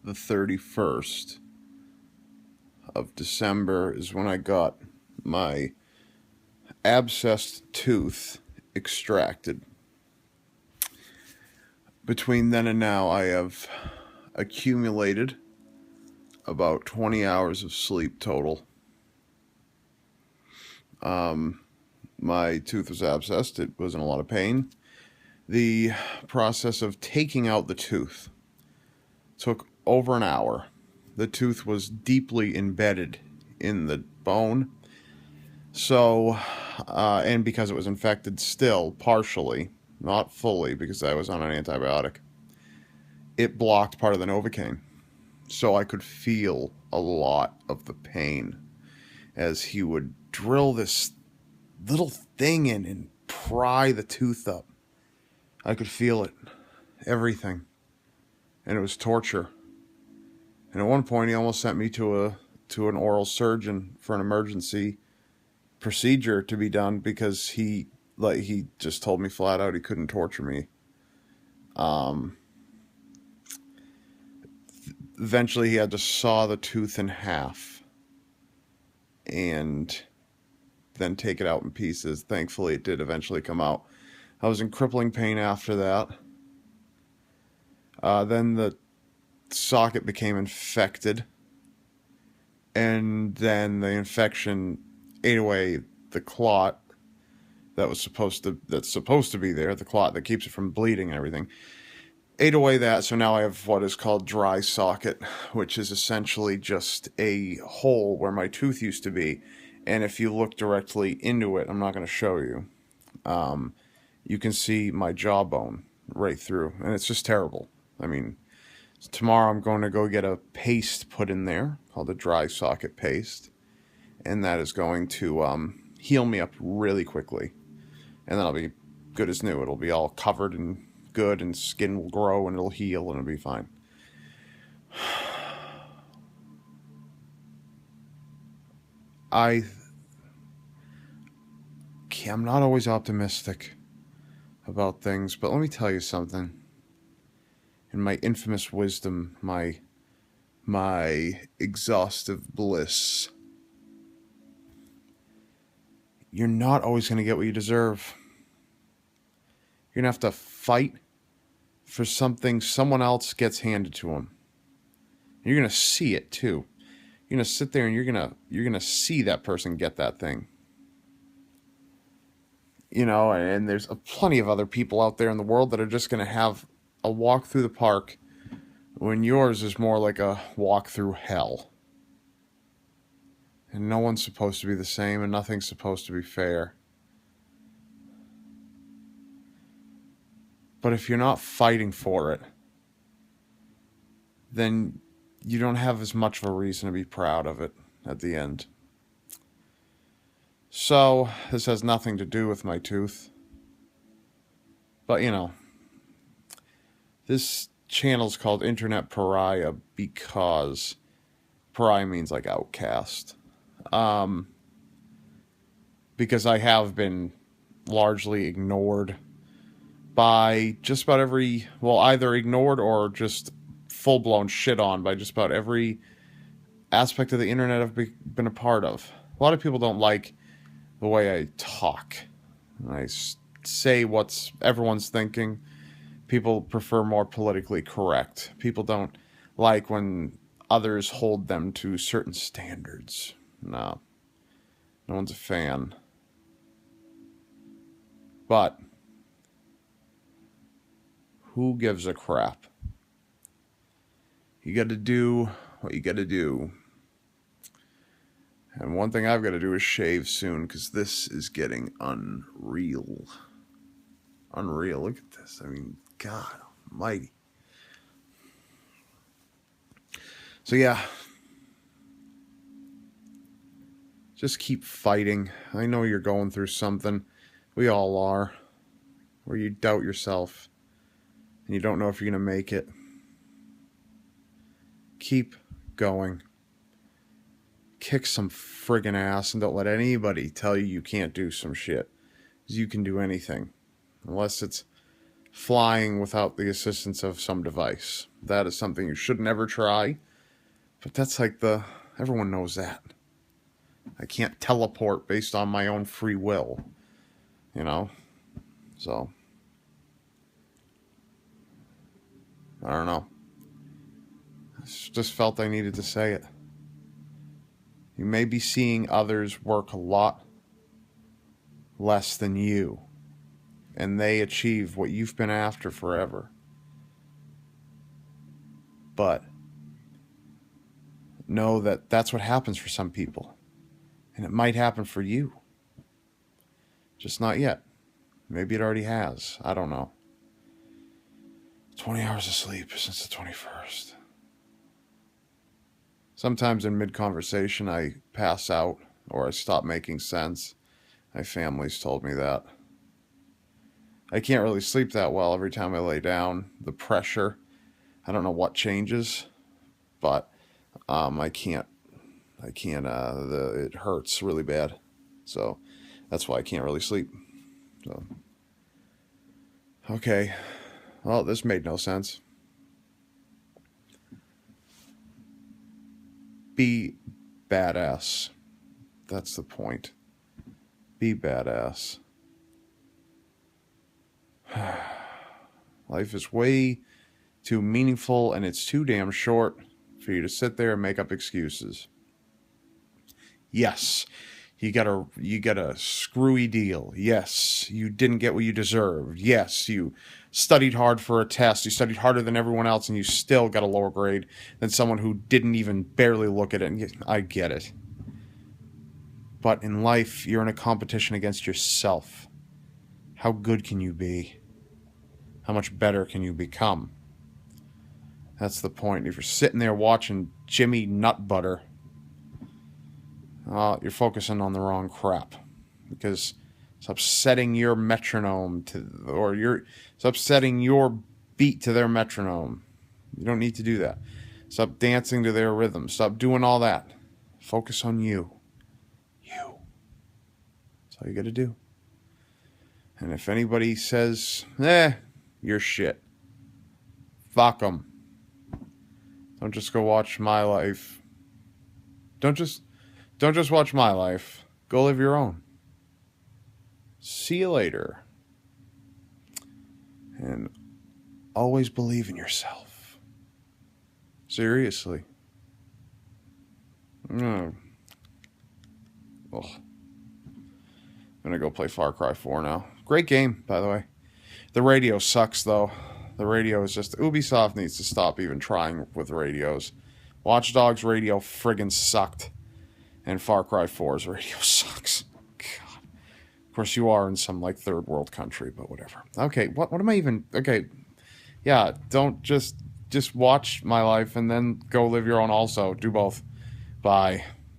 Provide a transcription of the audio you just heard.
the 31st of December is when I got my abscessed tooth extracted. Between then and now, I have accumulated about 20 hours of sleep total. My tooth was abscessed. It was in a lot of pain. The process of taking out the tooth took over an hour. The tooth was deeply embedded in the bone. So, and because it was infected still, partially, not fully, because I was on an antibiotic, it blocked part of the Novocaine. So I could feel a lot of the pain as he would drill this little thing in and pry the tooth up. I could feel it. Everything. And it was torture. And at one point he almost sent me to an oral surgeon for an emergency procedure to be done because he just told me flat out he couldn't torture me. Eventually he had to saw the tooth in half and then take it out in pieces. Thankfully it did eventually come out. I was in crippling pain after that. Then the socket became infected, and then the infection ate away the clot that's supposed to be there, the clot that keeps it from bleeding and everything. Ate away that, so now I have what is called dry socket, which is essentially just a hole where my tooth used to be. And if you look directly into it, I'm not going to show you, you can see my jawbone right through, and it's just terrible. I mean, tomorrow I'm going to go get a paste put in there called a dry socket paste, and that is going to heal me up really quickly, and then I'll be good as new. It'll be all covered and good, and skin will grow, and it'll heal, and it'll be fine. I'm not always optimistic about things, but let me tell you something. In my infamous wisdom, my exhaustive bliss, you're not always going to get what you deserve. You're going to have to fight for something someone else gets handed to them. And you're going to see it too. You're going to sit there and you're going to see that person get that thing. You know, and there's plenty of other people out there in the world that are just going to have a walk through the park when yours is more like a walk through hell. And no one's supposed to be the same, and nothing's supposed to be fair. But if you're not fighting for it, then you don't have as much of a reason to be proud of it at the end. So, this has nothing to do with my tooth. But, you know, this channel's called Internet Pariah because pariah means like outcast. Because I have been largely ignored by just about every, well, either ignored or just full-blown shit on by just about every aspect of the internet I've been a part of. A lot of people don't like the way I talk. I say what everyone's thinking. People prefer more politically correct. People don't like when others hold them to certain standards. No one's a fan. But who gives a crap? You got to do what you got to do. And one thing I've got to do is shave soon, because this is getting unreal. Unreal. Look at this. I mean, God almighty. So yeah. Just keep fighting. I know you're going through something. We all are. Where you doubt yourself. And you don't know if you're going to make it. Keep going. Kick some friggin' ass and don't let anybody tell you you can't do some shit. Because you can do anything. Unless it's flying without the assistance of some device. That is something you should never try. But that's like everyone knows that. I can't teleport based on my own free will. You know? So, I don't know. I just felt I needed to say it. You may be seeing others work a lot less than you, and they achieve what you've been after forever. But know that that's what happens for some people, and it might happen for you. Just not yet. Maybe it already has. I don't know. 20 hours of sleep since the 21st. Sometimes in mid-conversation I pass out or I stop making sense. My family's told me that. I can't really sleep that well every time I lay down. The pressure, I don't know what changes, but I can't, it hurts really bad. So that's why I can't really sleep. So, okay. Well, this made no sense. Be badass. That's the point. Be badass. Life is way too meaningful and it's too damn short for you to sit there and make up excuses. Yes, you got a screwy deal. Yes, you didn't get what you deserved. Yes, you studied hard for a test. You studied harder than everyone else and you still got a lower grade than someone who didn't even barely look at it. And I get it. But in life, you're in a competition against yourself. How good can you be? How much better can you become? That's the point. If you're sitting there watching Jimmy Nutbutter, you're focusing on the wrong crap. Because it's upsetting your metronome it's upsetting your beat to their metronome. You don't need to do that. Stop dancing to their rhythm. Stop doing all that. Focus on you. You. That's all you got to do. And if anybody says, you're shit, fuck them. Don't just go watch My Life. Don't just watch My Life. Go live your own. See you later. And always believe in yourself. Seriously. Ugh. I'm gonna go play Far Cry 4 now. Great game, by the way. The radio sucks, though. The radio is just... Ubisoft needs to stop even trying with radios. Watch Dogs radio friggin' sucked. And Far Cry 4's radio sucks. God. Of course, you are in some, like, third world country, but whatever. Okay, what am I even... Okay, yeah, don't just watch My Life and then go live your own also. Do both. Bye.